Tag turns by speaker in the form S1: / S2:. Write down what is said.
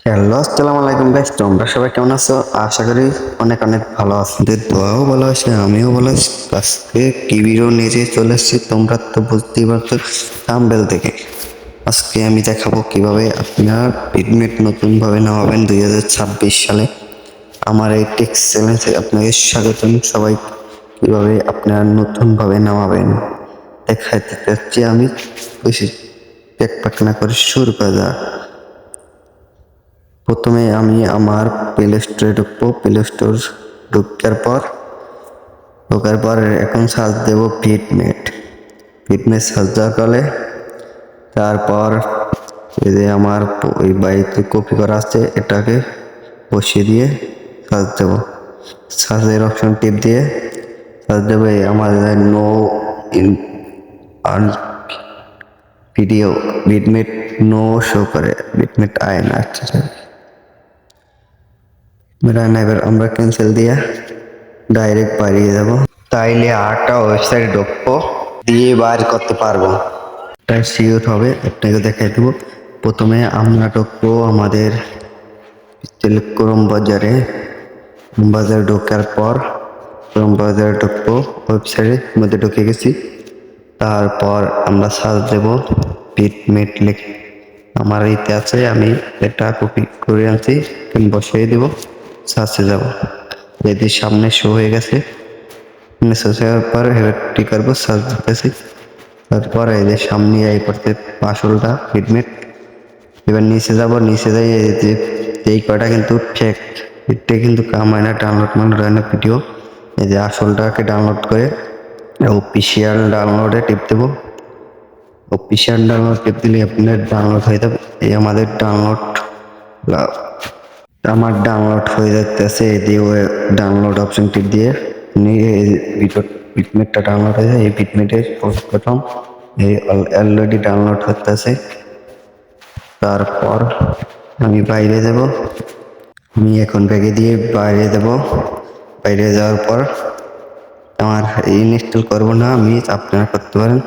S1: Hello, আসসালামু আলাইকুম guys. তোমরা সবাই কেমন আছো? আশা করি অনেক অনেক ভালো আছো। দোয়াও ভালো আছে, আমিও ভালো আছি। আজকে কি ভিডিও নিয়ে চলে এসেছি তোমরা তো বুঝতেই পারছো থাম্বনেল থেকে। আজকে আমি দেখাবো কিভাবে আপনার পিটমেট নতুন ভাবে নামাবেন 2026 সালে। আমার এই টেক্স চ্যালেঞ্জে আপনাকে স্বাগতম। সবাই কিভাবে আপনার নতুন ভাবে নামাবেন দেখাতে চাচ্ছি আমি। বেশি প্যাক না করে শুরু করা যাক। প্রথমে আমি আমার প্লে স্টোরে ঢুকবো। প্লে স্টোর ঢোকার পর এখন সার্চ দেব পিটমেট। সার্চ দেওয়ার ফলে তারপর এই যে আমার ওই বাড়িতে কপি করা আছে এটাকে বসিয়ে দিয়ে সার্চ দেব। সার্চের অপশন টিপ দিয়ে সার্চ দেবো আমাদের নো ইন ভিডিও বিটমেট নো শো করে, বিটমেট আয় না। আচ্ছা এবার আমরা ক্যান্সেল দিয়ে ডাইরেক্ট বাড়িয়ে যাব। তাইলে আটটা ওয়েবসাইট ঢুকবো দিয়ে বার করতে পারবো। তাই সিওর হবে, আপনাকে দেখাই দেবো। প্রথমে আমরা ঢুকবো আমাদের ক্রোম বাজারে ঢোকার পর ক্রোম বাজারে ঢুকবো। ওয়েবসাইটের মধ্যে ঢুকে গেছি। তারপর আমরা সার্চ দেব পিটমেট লিখে। আমার এইতে আছে, আমি এটা কপি করে আনছি, বসিয়ে দিব। সার্চে যাব, যদি সামনে শো হয়ে গেছে মেসেজ হওয়ার পর এবার টিক করবো, সার্চ দিতেছি। তারপর এই যে সামনে এই করতে আসলটা পিটমেট। এবার নিচে যাব, নিচে যাই এই যে এই কয়টা কিন্তু ফেক, এটা কিন্তু কাম হয় না, ডাউনলোড হয় না ভিডিও। এই যে আসলটাকে ডাউনলোড করে অফিসিয়াল ডাউনলোডে টিপ দেবো। অফিসিয়াল ডাউনলোড টিপ দিলে আপনার ডাউনলোড হয়ে যাবে। এই আমাদের ডাউনলোড হয়ে যাচ্ছে। এই দিয়ে ডাউনলোড অপশন টিপ দিয়ে পিটমেটটা ডাউনলোড হয়ে যায়। এই পিটমেটের প্রথম এই অলরেডি ডাউনলোড হতেছে। তারপর আমি বাইরে যাব। আমি এখন ব্যাগে দিয়ে বাইরে যাব। বাইরে যাওয়ার পর আমার ইনস্টল করবো না আমি, আপনারা করতে পারেন।